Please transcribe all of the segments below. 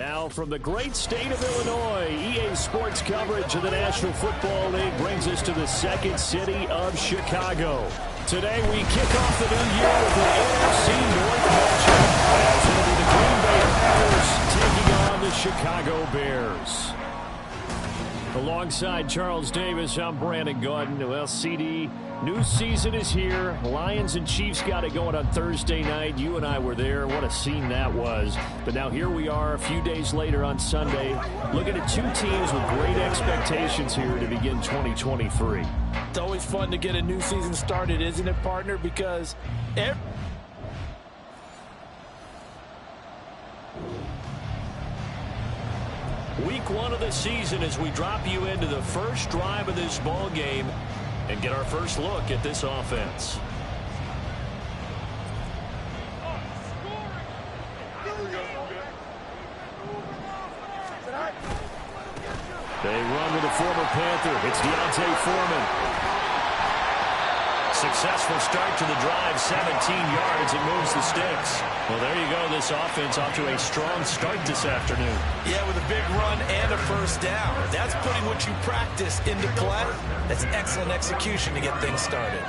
Now from the great state of Illinois, EA Sports coverage of the National Football League brings us to the second city of Chicago. Today we kick off the new year with an NFC North matchup as it'll be the Green Bay Packers taking on the Chicago Bears. Alongside Charles Davis, I'm Brandon Gaudin. Well, CD, new season is here. Lions and Chiefs got it going on Thursday night. You and I were there. What a scene that was. But now here we are a few days later on Sunday, looking at two teams with great expectations here to begin 2023. It's always fun to get a new season started, isn't it, partner? Because Week one of the season as we drop you into the first drive of this ball game and get our first look at this offense. They run with a former Panther. It's D'Onta Foreman. Successful start to the drive, 17 yards, and moves the sticks. Well, there you go. This offense off to a strong start this afternoon. Yeah, with a big run and a first down. That's putting what you practice into play. That's excellent execution to get things started.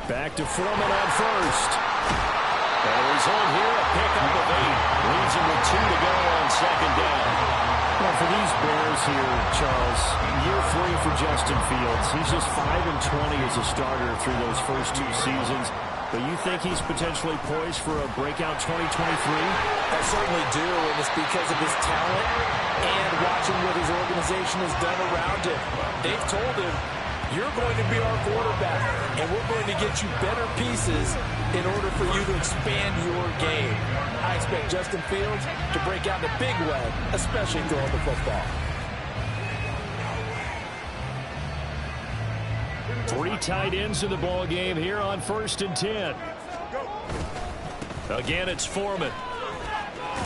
Back to Foreman on first. And the result here, a pickup of 8. Leaves him with 2 to go on second down. Well, for these Bears here, Charles, year 3 for Justin Fields. He's just 5-20 as a starter through those first 2 seasons. But you think he's potentially poised for a breakout 2023? I certainly do, and it's because of his talent and watching what his organization has done around him. They've told him, you're going to be our quarterback, and we're going to get you better pieces in order for you to expand your game. I expect Justin Fields to break out in a big way, especially throwing the football. 3 tight ends in the ball game here on 1st and 10. Again, it's Foreman.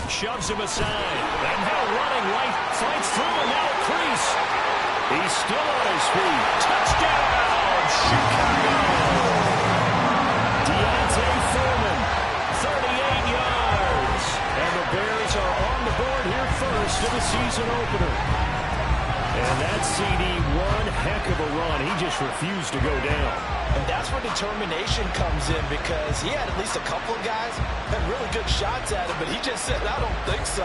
Shoves him aside. And now running right, fights through, and now a crease. He's still on his feet. Touchdown, Chicago! D'Onta Foreman, 38 yards. And the Bears are on the board here first in the season opener. And that CD, one heck of a run. He just refused to go down. And that's where determination comes in, because he had at least a couple of guys had really good shots at him, but he just said, I don't think so.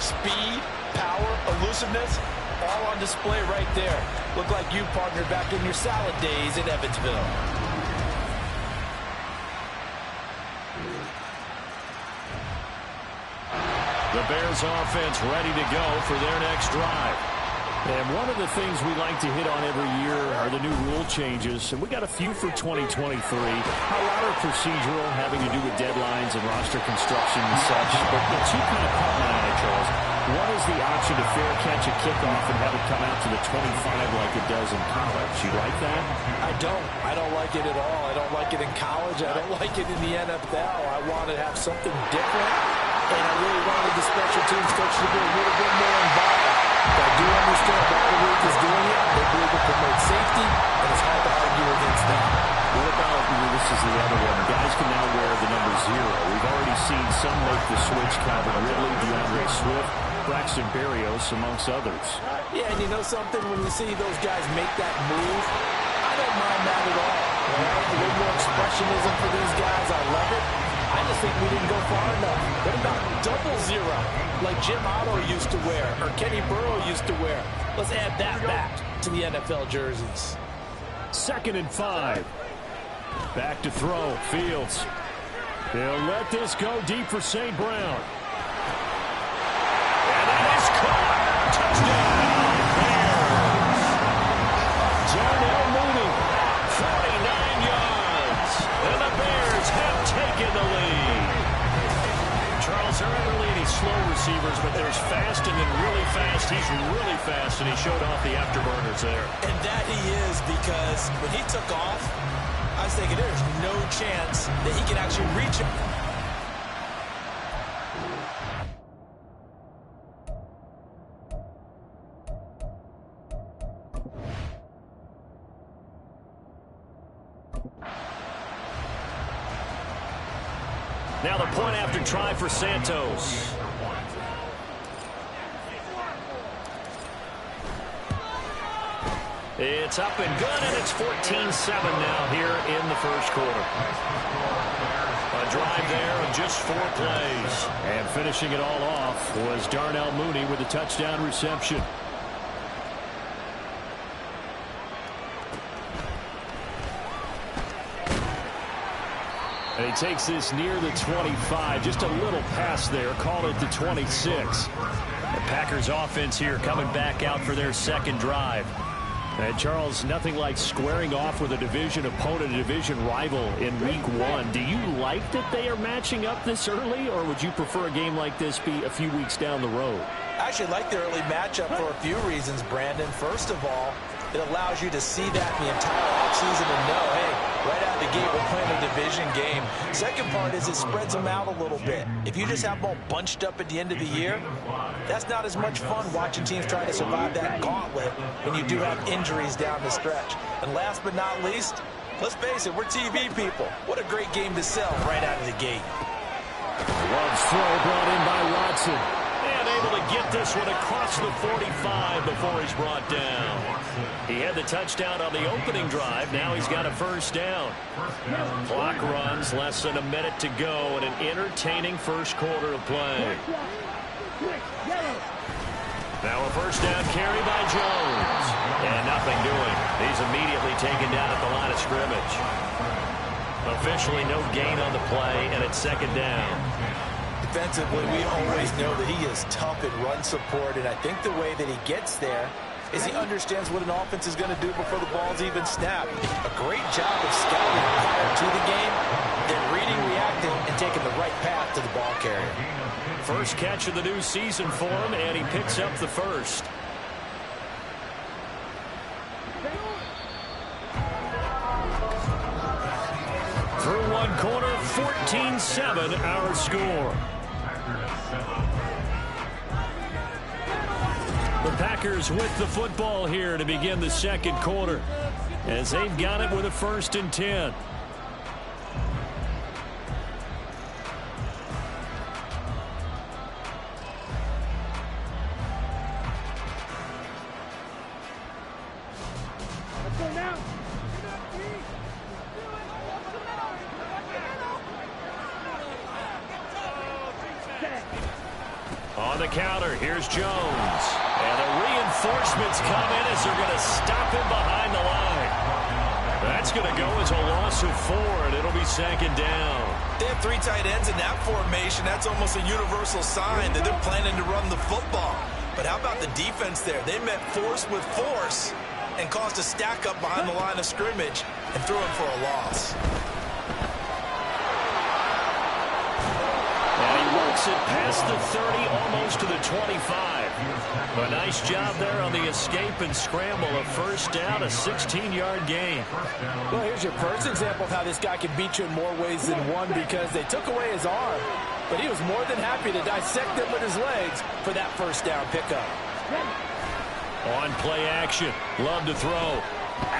Speed, power, elusiveness, all on display right there. Look like you, partner, back in your salad days in Evansville. The Bears offense ready to go for their next drive. And one of the things we like to hit on every year are the new rule changes. And we got a few for 2023. A lot are procedural, having to do with deadlines and roster construction and such. But the two kind of caught my eye, Charles. One is the option to fair catch a kickoff and have it come out to the 25 like it does in college. You like that? I don't. I don't like it at all. I don't like it in college. I don't like it in the NFL. I want to have something different. And I really wanted the special teams coach to be a little bit more involved. But I do understand why the league is doing it. They believe it promotes safety, and it's hard to argue against that. What about, this is the other one, guys can now wear the number 0. We've already seen some make the switch, Calvin Ridley, DeAndre Swift, Braxton Berrios, amongst others. Yeah, and you know something? When you see those guys make that move, I don't mind that at all. A little more expressionism for these guys. I love it. I just think we didn't go far enough. What about double 0, like Jim Otto used to wear, or Kenny Burrow used to wear? Let's add that back to the NFL jerseys. 2nd and 5. Back to throw, Fields. They'll let this go deep for St. Brown. And that is caught. Touchdown, Bears. Darnell Mooney, 49 yards. And the Bears have taken the lead. Charles, there aren't really any slow receivers, but there's fast and then really fast. He's really fast, and he showed off the afterburners there. And that he is, because when he took off, I was thinking there's no chance that he can actually reach him. Now the point after try for Santos. It's up and good, and it's 14-7 now here in the first quarter. A drive there of just 4 plays. And finishing it all off was Darnell Mooney with a touchdown reception. And he takes this near the 25. Just a little pass there. Call it the 26. The Packers offense here coming back out for their second drive. And Charles, nothing like squaring off with a division opponent, a division rival in week 1. Do you like that they are matching up this early, or would you prefer a game like this be a few weeks down the road? I actually like the early matchup for a few reasons, Brandon. First of all, it allows you to see that in the entire offseason and know, hey, right out of the gate, we're playing a division game. Second part is it spreads them out a little bit. If you just have them all bunched up at the end of the year, that's not as much fun watching teams try to survive that gauntlet when you do have injuries down the stretch. And last but not least, let's face it, we're TV people. What a great game to sell right out of the gate. Love's throw brought in by Watson. And able to get this one across the 45 before he's brought down. He had the touchdown on the opening drive. Now he's got a first down. Clock runs, less than a minute to go in an entertaining first quarter of play. Now a first down carry by Jones. And nothing doing. He's immediately taken down at the line of scrimmage. Officially no gain on the play, and it's second down. Defensively, we always know that he is tough in run support, and I think the way that he gets there is he understands what an offense is going to do before the ball's even snapped. A great job of scouting prior to the game, then reading, reacting, and taking the right path to the ball carrier. First catch of the new season for him, and he picks up the first. Through one quarter, 14-7 our score. The Packers with the football here to begin the second quarter as they've got it with a 1st and 10. On the counter, here's Jones. And the reinforcements come in as they're going to stop him behind the line. That's going to go as a loss of 4, and it'll be second down. They have 3 tight ends in that formation. That's almost a universal sign that they're planning to run the football. But how about the defense there? They met force with force and caused a stack up behind the line of scrimmage and threw him for a loss. It past the 30, almost to the 25. A nice job there on the escape and scramble. A first down, a 16-yard gain. Well, here's your first example of how this guy can beat you in more ways than one, because they took away his arm, but he was more than happy to dissect it with his legs for that first down pickup. On play action, Love to throw.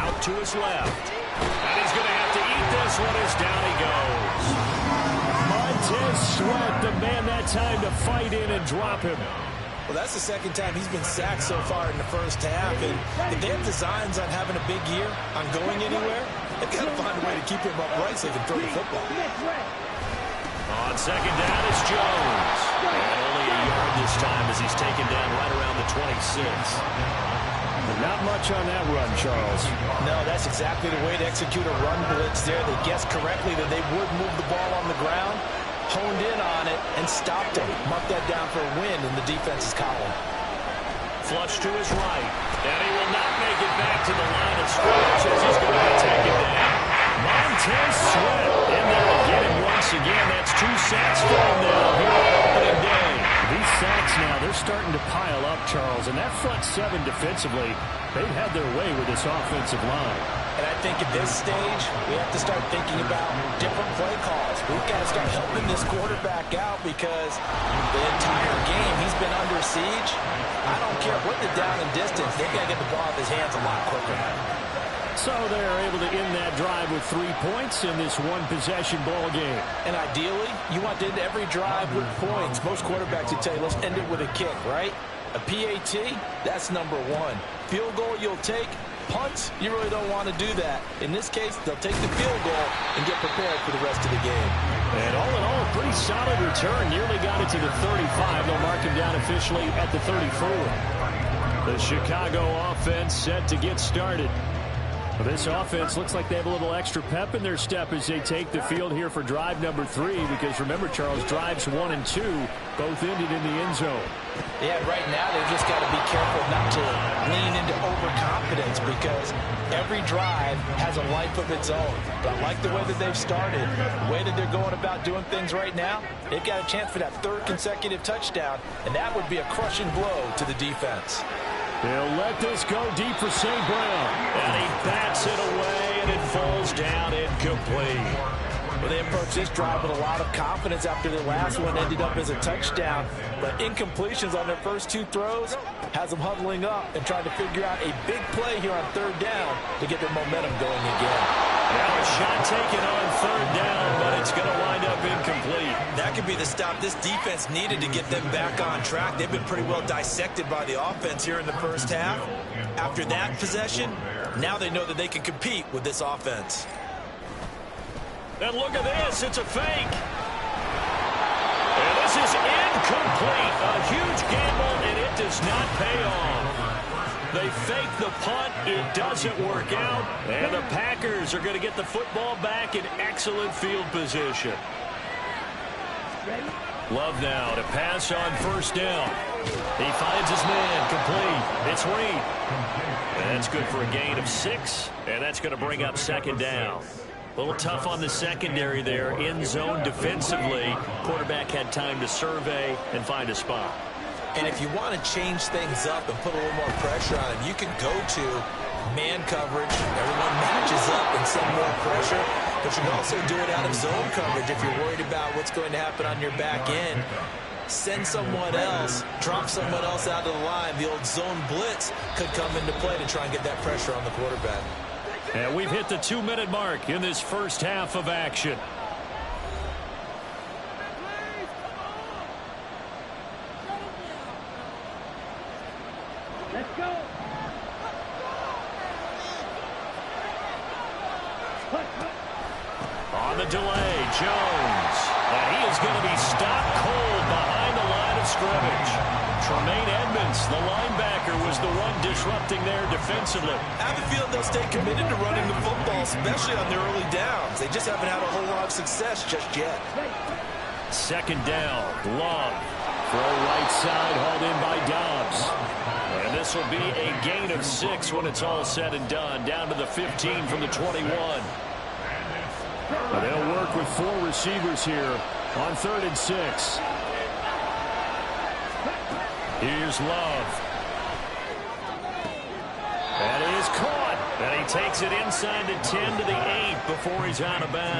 Out to his left. And he's going to have to eat this one as down he goes. Montez Sweat, the man that time to fight in and drop him. Well, that's the second time he's been sacked so far in the first half. And if they have designs on having a big year, on going anywhere, they've got to find a way to keep him upright so they can throw the football. On second down, it's Jones. And only a yard this time as he's taken down right around the 26. Not much on that run, Charles. No, that's exactly the way to execute a run blitz there. They guessed correctly that they would move the ball on the ground, honed in on it, and stopped him. Marked that down for a win in the defense's column. Flush to his right. And he will not make it back to the line of scrimmage as he's going to take it down. Montez Sweat in there again. Once again, that's 2 sacks for him now here on opening day. These sacks now, they're starting to pile up, Charles. And that front 7 defensively, they've had their way with this offensive line. And I think at this stage, we have to start thinking about different play calls. We've got to start helping this quarterback out because the entire game he's been under siege. I don't care what the down and distance, they've got to get the ball out of his hands a lot quicker. So they're able to end that drive with 3 points in this one-possession ball game. And ideally, you want to end every drive with points. Most quarterbacks would tell you, let's end it with a kick, right? A PAT, that's number one. Field goal you'll take. Punts, you really don't want to do that. In this case, they'll take the field goal and get prepared for the rest of the game. And all in all, a pretty solid return. Nearly got it to the 35. They'll mark him down officially at the 34. The Chicago offense set to get started. This offense looks like they have a little extra pep in their step as they take the field here for drive number 3. Because remember, Charles, drives 1 and 2 both ended in the end zone. Yeah, right now they've just got to be careful not to lean into overconfidence because every drive has a life of its own. But I like the way that they've started, the way that they're going about doing things right now. They've got a chance for that 3rd consecutive touchdown, and that would be a crushing blow to the defense. They'll let this go deep for St. Brown. And he bats it away, and it falls down incomplete. Well, they approached this drive with a lot of confidence after their last one ended up as a touchdown. But incompletions on their first 2 throws has them huddling up and trying to figure out a big play here on 3rd down to get their momentum going again. Now a shot taken on 3rd down, but it's going to wind up incomplete. That could be the stop this defense needed to get them back on track. They've been pretty well dissected by the offense here in the first half. After that possession, now they know that they can compete with this offense. And look at this. It's a fake. And this is incomplete. A huge gamble, and it does not pay off. They fake the punt. It doesn't work out. And the Packers are going to get the football back in excellent field position. Love now to pass on 1st down. He finds his man complete. It's Reed. And that's good for a gain of 6. And that's going to bring up 2nd down. A little tough on the secondary there. In zone defensively. Quarterback had time to survey and find a spot. And if you want to change things up and put a little more pressure on him, you can go to man coverage. Everyone matches up and send more pressure. But you can also do it out of zone coverage if you're worried about what's going to happen on your back end. Send someone else, drop someone else out of the line. The old zone blitz could come into play to try and get that pressure on the quarterback. And we've hit the 2-minute mark in this first half of action. Let's go. On the delay, Jones. And he is going to be stopped cold behind the line of scrimmage. Tremaine Edmonds, the linebacker, was the one disrupting there defensively. I have a feeling they'll stay committed to running the football, especially on their early downs. They just haven't had a whole lot of success just yet. 2nd down, Love. Throw right side, hauled in by Dobbs. And this will be a gain of 6 when it's all said and done. Down to the 15 from the 21. But they'll work with 4 receivers here on 3rd and 6. Here's Love. That is caught. And he takes it inside the 10 to the 8 before he's out of bounds.